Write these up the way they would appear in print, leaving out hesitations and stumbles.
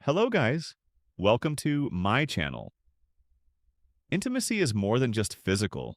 Hello, guys. Welcome to my channel. Intimacy is more than just physical.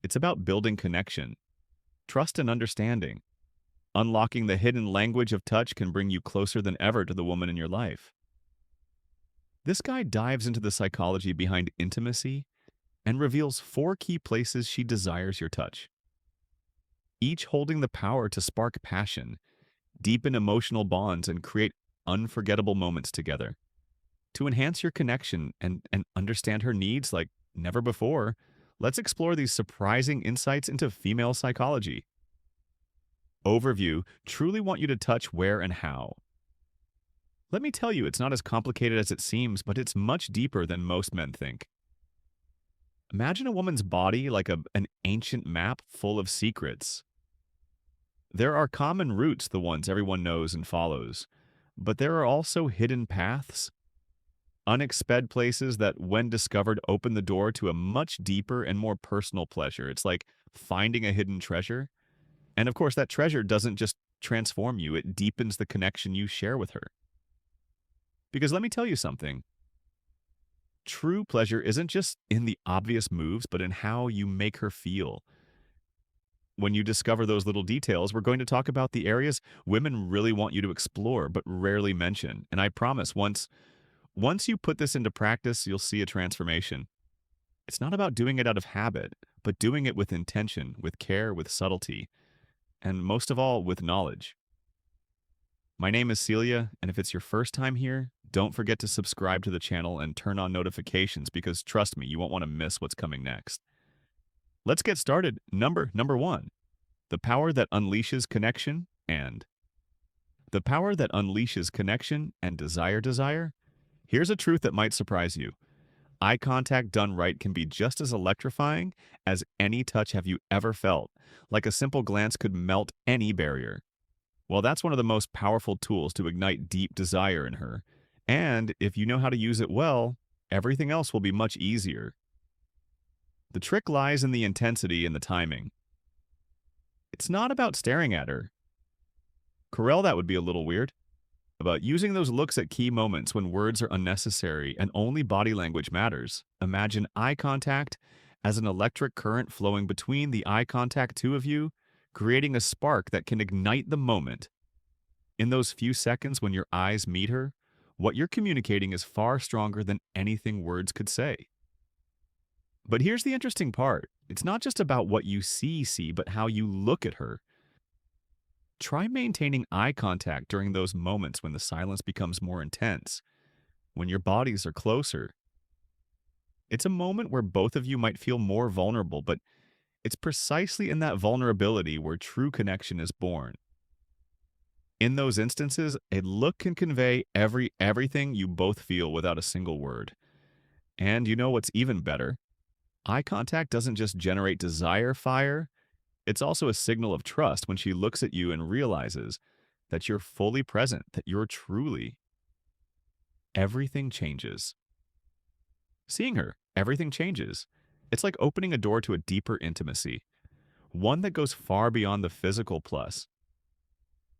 It's about building connection, trust, and understanding. Unlocking the hidden language of touch can bring you closer than ever to the woman in your life. This guide dives into the psychology behind intimacy and reveals 4 key places she desires your touch, each holding the power to spark passion, deepen emotional bonds, and create unforgettable moments together. To enhance your connection and understand her needs like never before, let's explore these surprising insights into female psychology. Overview: truly want you to touch where and how. Let me tell you, it's not as complicated as it seems, but it's much deeper than most men think. Imagine a woman's body like an ancient map full of secrets. There are common routes, the ones everyone knows and follows, but there are also hidden paths, unexpected places that, when discovered, open the door to a much deeper and more personal pleasure. It's like finding a hidden treasure. And of course, that treasure doesn't just transform you, it deepens the connection you share with her. Because let me tell you something, true pleasure isn't just in the obvious moves, but in how you make her feel. When you discover those little details, we're going to talk about the areas women really want you to explore, but rarely mention. And I promise, once you put this into practice, you'll see a transformation. It's not about doing it out of habit, but doing it with intention, with care, with subtlety, and most of all, with knowledge. My name is Celia, and if it's your first time here, don't forget to subscribe to the channel and turn on notifications because trust me, you won't want to miss what's coming next. Let's get started. Number 1, the power that unleashes connection and the power that unleashes connection and desire. Here's a truth that might surprise you. Eye contact done right can be just as electrifying as any touch have you ever felt. Like a simple glance could melt any barrier. Well, that's one of the most powerful tools to ignite deep desire in her. And if you know how to use it well, everything else will be much easier. The trick lies in the intensity and the timing. It's not about staring at her. Corel, that would be a little weird. About using those looks at key moments when words are unnecessary and only body language matters. Imagine eye contact as an electric current flowing between the eye contact two of you, creating a spark that can ignite the moment. In those few seconds when your eyes meet her, what you're communicating is far stronger than anything words could say. But here's the interesting part. It's not just about what you see, but how you look at her. Try maintaining eye contact during those moments when the silence becomes more intense, when your bodies are closer. It's a moment where both of you might feel more vulnerable, but it's precisely in that vulnerability where true connection is born. In those instances, a look can convey everything you both feel without a single word. And you know what's even better? Eye contact doesn't just generate desire fire, it's also a signal of trust when she looks at you and realizes that you're fully present, that you're truly. Everything changes. Seeing her, everything changes. It's like opening a door to a deeper intimacy, one that goes far beyond the physical plus.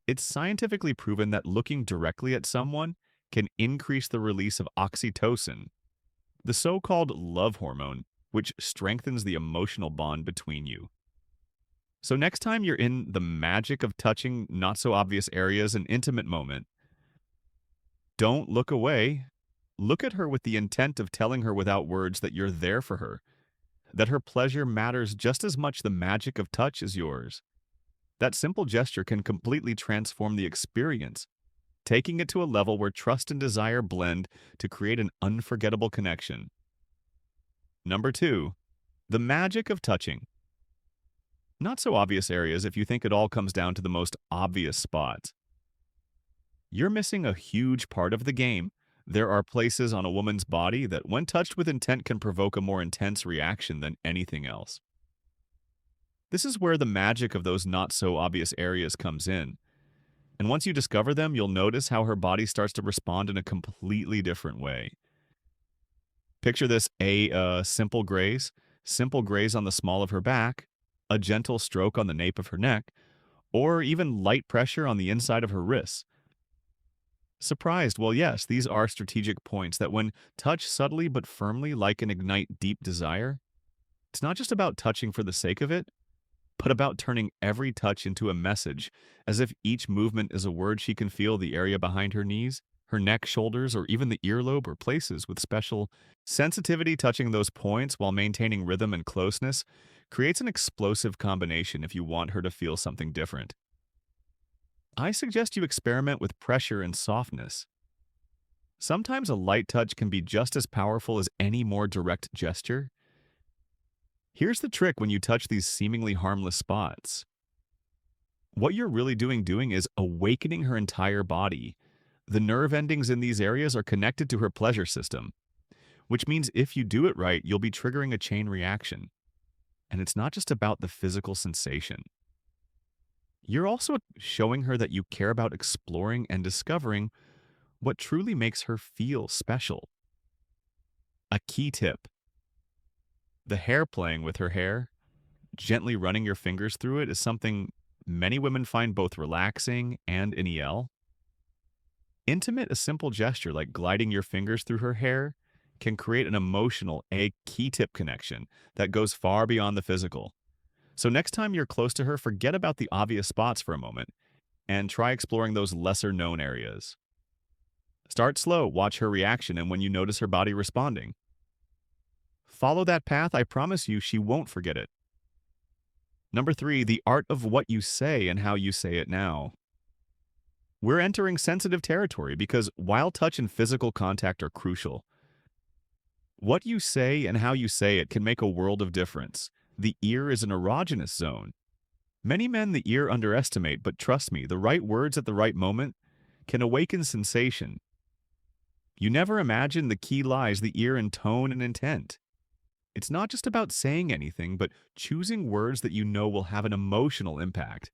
It's scientifically proven that looking directly at someone can increase the release of oxytocin, the so-called love hormone, which strengthens the emotional bond between you. So next time you're in the magic of touching not-so-obvious areas, an intimate moment, don't look away. Look at her with the intent of telling her without words that you're there for her, that her pleasure matters just as much the magic of touch as yours. That simple gesture can completely transform the experience, taking it to a level where trust and desire blend to create an unforgettable connection. Number 2, the magic of touching. Not so obvious areas if you think it all comes down to the most obvious spots. You're missing a huge part of the game. There are places on a woman's body that, when touched with intent, can provoke a more intense reaction than anything else. This is where the magic of those not-so-obvious areas comes in. And once you discover them, you'll notice how her body starts to respond in a completely different way. Picture this, simple graze on the small of her back, a gentle stroke on the nape of her neck, or even light pressure on the inside of her wrists. Surprised? Well, yes, these are strategic points that when touched subtly but firmly like an ignite deep desire, it's not just about touching for the sake of it, but about turning every touch into a message, as if each movement is a word. She can feel the area behind her knees, her neck, shoulders, or even the earlobe or places with special sensitivity. Touching those points while maintaining rhythm and closeness creates an explosive combination if you want her to feel something different. I suggest you experiment with pressure and softness. Sometimes a light touch can be just as powerful as any more direct gesture. Here's the trick: when you touch these seemingly harmless spots, what you're really doing is awakening her entire body. The nerve endings in these areas are connected to her pleasure system, which means if you do it right, you'll be triggering a chain reaction. And it's not just about the physical sensation. You're also showing her that you care about exploring and discovering what truly makes her feel special. A key tip: the hair, playing with her hair, gently running your fingers through it, is something many women find both relaxing and in EL. Intimate, a simple gesture like gliding your fingers through her hair can create an emotional, a key tip connection that goes far beyond the physical. So next time you're close to her, forget about the obvious spots for a moment and try exploring those lesser known areas. Start slow, watch her reaction, and when you notice her body responding, follow that path. I promise you, she won't forget it. Number 3, the art of what you say and how you say it now. We're entering sensitive territory because while touch and physical contact are crucial, what you say and how you say it can make a world of difference. The ear is an erogenous zone. Many men the ear underestimate, but trust me, the right words at the right moment can awaken sensation. You never imagine the key lies the ear in tone and intent. It's not just about saying anything, but choosing words that you know will have an emotional impact.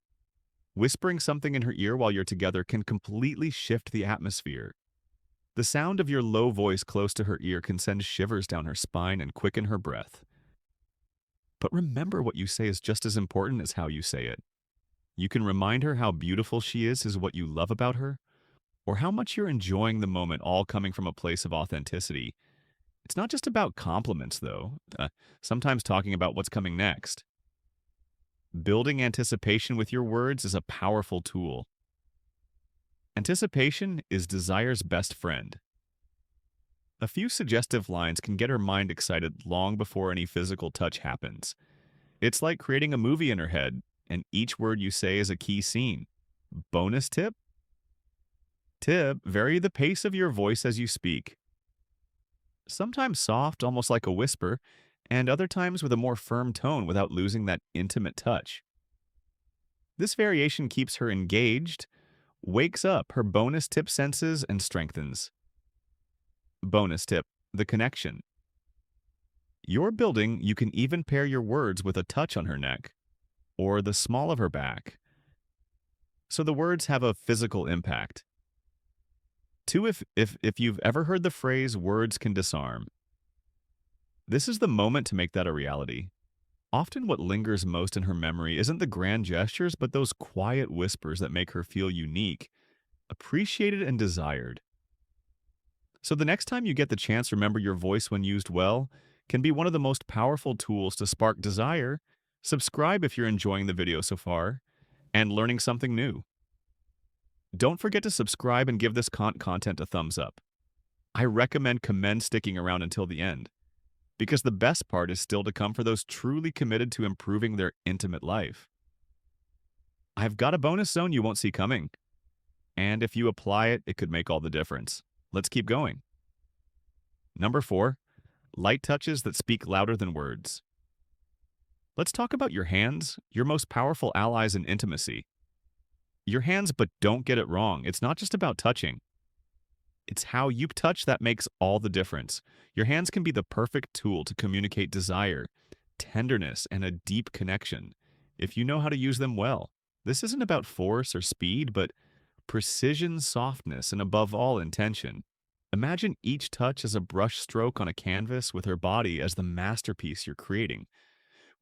Whispering something in her ear while you're together can completely shift the atmosphere. The sound of your low voice close to her ear can send shivers down her spine and quicken her breath. But remember, what you say is just as important as how you say it. You can remind her how beautiful she is what you love about her, or how much you're enjoying the moment, all coming from a place of authenticity. It's not just about compliments, though. Sometimes talking about what's coming next. Building anticipation with your words is a powerful tool. Anticipation is desire's best friend. A few suggestive lines can get her mind excited long before any physical touch happens. It's like creating a movie in her head, and each word you say is a key scene. Bonus tip? Vary the pace of your voice as you speak. Sometimes soft, almost like a whisper, and other times with a more firm tone without losing that intimate touch. This variation keeps her engaged, wakes up her bonus tip senses, and strengthens. Bonus tip: the connection. You're building, you can even pair your words with a touch on her neck or the small of her back, so the words have a physical impact. 2, if you've ever heard the phrase, words can disarm, this is the moment to make that a reality. Often what lingers most in her memory isn't the grand gestures, but those quiet whispers that make her feel unique, appreciated, and desired. So the next time you get the chance, remember your voice, when used well, can be one of the most powerful tools to spark desire. Subscribe if you're enjoying the video so far and learning something new. Don't forget to subscribe and give this content a thumbs up. I commend sticking around until the end, because the best part is still to come for those truly committed to improving their intimate life. I've got a bonus zone you won't see coming, and if you apply it, it could make all the difference. Let's keep going. Number 4, light touches that speak louder than words. Let's talk about your hands, your most powerful allies in intimacy. Your hands, but don't get it wrong, it's not just about touching. It's how you touch that makes all the difference. Your hands can be the perfect tool to communicate desire, tenderness, and a deep connection, if you know how to use them well. This isn't about force or speed, but precision, softness, and above all, intention. Imagine each touch as a brush stroke on a canvas, with her body as the masterpiece you're creating.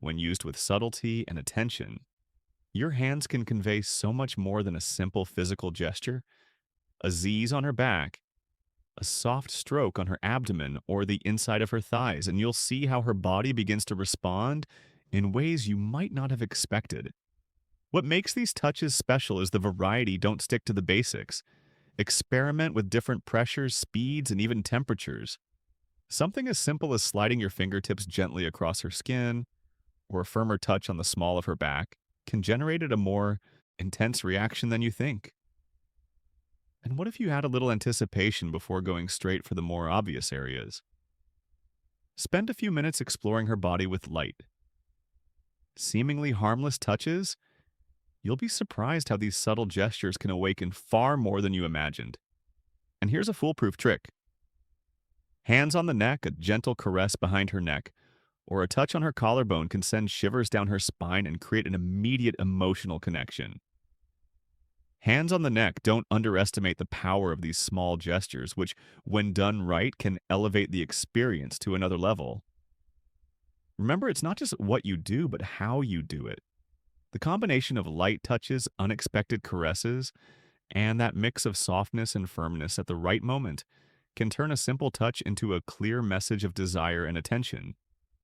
When used with subtlety and attention, your hands can convey so much more than a simple physical gesture. a Z's on her back, a soft stroke on her abdomen or the inside of her thighs, and you'll see how her body begins to respond in ways you might not have expected. What makes these touches special is the variety. Don't stick to the basics. Experiment with different pressures, speeds, and even temperatures. Something as simple as sliding your fingertips gently across her skin or a firmer touch on the small of her back can generate a more intense reaction than you think. And what if you add a little anticipation before going straight for the more obvious areas? Spend a few minutes exploring her body with light, seemingly harmless touches. You'll be surprised how these subtle gestures can awaken far more than you imagined. And here's a foolproof trick. Hands on the neck, a gentle caress behind her neck, or a touch on her collarbone can send shivers down her spine and create an immediate emotional connection. Hands on the neck, don't underestimate the power of these small gestures, which, when done right, can elevate the experience to another level. Remember, it's not just what you do, but how you do it. The combination of light touches, unexpected caresses, and that mix of softness and firmness at the right moment can turn a simple touch into a clear message of desire and attention.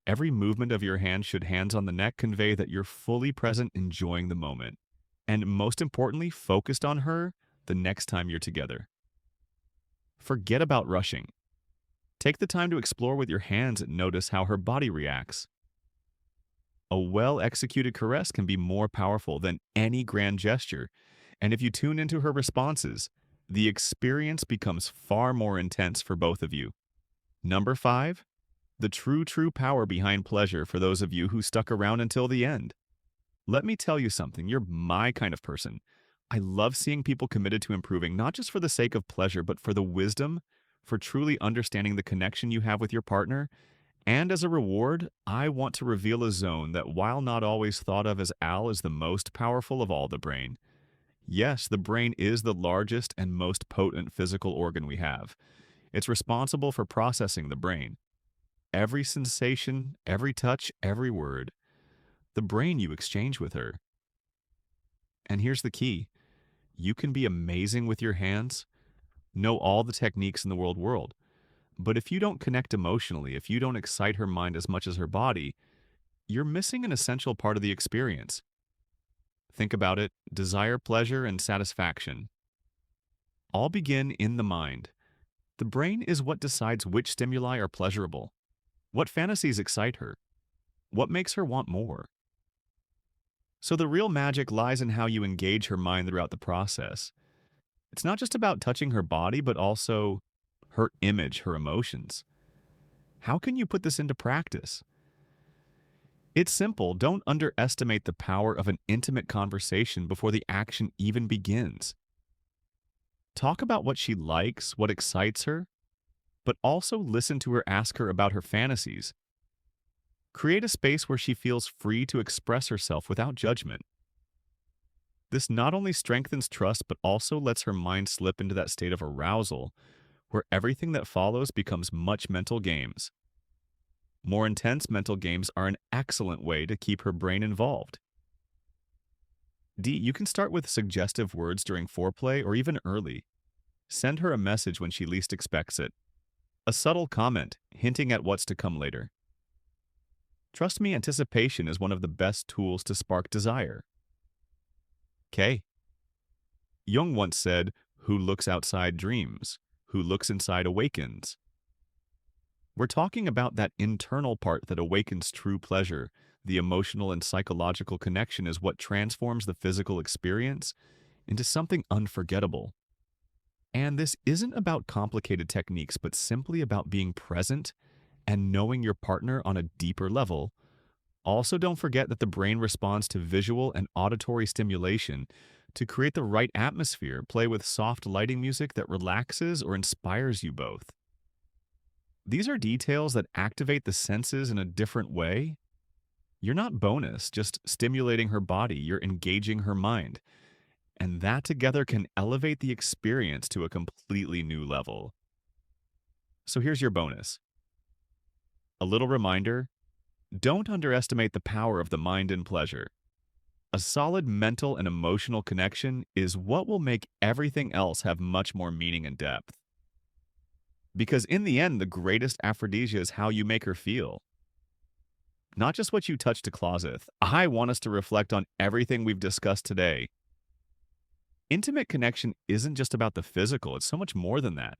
Every movement of your hand should hands on the neck convey that you're fully present, enjoying the moment. And most importantly, focused on her the next time you're together. Forget about rushing. Take the time to explore with your hands and notice how her body reacts. A well-executed caress can be more powerful than any grand gesture, and if you tune into her responses, the experience becomes far more intense for both of you. Number 5, the true power behind pleasure for those of you who stuck around until the end. Let me tell you something, you're my kind of person. I love seeing people committed to improving, not just for the sake of pleasure, but for the wisdom, for truly understanding the connection you have with your partner. And as a reward, I want to reveal a zone that, while not always thought of as Al, is the most powerful of all: the brain. Yes, the brain is the largest and most potent physical organ we have. It's responsible for processing the brain. Every sensation, every touch, every word. The brain you exchange with her. And here's the key. You can be amazing with your hands, know all the techniques in the world, but if you don't connect emotionally, if you don't excite her mind as much as her body, you're missing an essential part of the experience. Think about it. Desire, pleasure, and satisfaction all begin in the mind. The brain is what decides which stimuli are pleasurable, what fantasies excite her, what makes her want more. So the real magic lies in how you engage her mind throughout the process. It's not just about touching her body, but also her image, her emotions. How can you put this into practice? It's simple. Don't underestimate the power of an intimate conversation before the action even begins. Talk about what she likes, what excites her, but also listen to her, ask her about her fantasies. Create a space where she feels free to express herself without judgment. This not only strengthens trust, but also lets her mind slip into that state of arousal, where everything that follows becomes much mental games. More intense mental games are an excellent way to keep her brain involved. D, you can start with suggestive words during foreplay or even early. Send her a message when she least expects it. A subtle comment, hinting at what's to come later. Trust me, anticipation is one of the best tools to spark desire. K. Jung once said, "Who looks outside dreams, who looks inside awakens." We're talking about that internal part that awakens true pleasure. The emotional and psychological connection is what transforms the physical experience into something unforgettable. And this isn't about complicated techniques, but simply about being present and knowing your partner on a deeper level. Also, don't forget that the brain responds to visual and auditory stimulation. To create the right atmosphere, play with soft lighting music that relaxes or inspires you both. These are details that activate the senses in a different way. You're not bonus, just stimulating her body, you're engaging her mind. And that together can elevate the experience to a completely new level. So here's your bonus. A little reminder, don't underestimate the power of the mind in pleasure. A solid mental and emotional connection is what will make everything else have much more meaning and depth. Because in the end, the greatest aphrodisia is how you make her feel, not just what you touch to closet. I want us to reflect on everything we've discussed today. Intimate connection isn't just about the physical, it's so much more than that.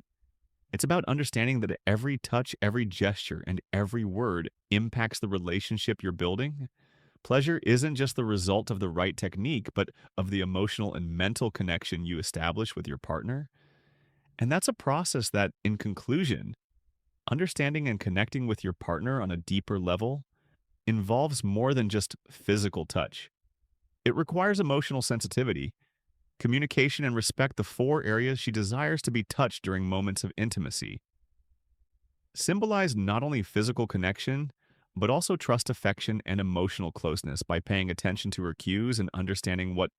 It's about understanding that every touch, every gesture, and every word impacts the relationship you're building. Pleasure isn't just the result of the right technique, but of the emotional and mental connection you establish with your partner. And that's a process that, in conclusion, understanding and connecting with your partner on a deeper level involves more than just physical touch. It requires emotional sensitivity, communication, and respect, the four areas she desires to be touched during moments of intimacy. Symbolize not only physical connection, but also trust, affection, and emotional closeness by paying attention to her cues and understanding what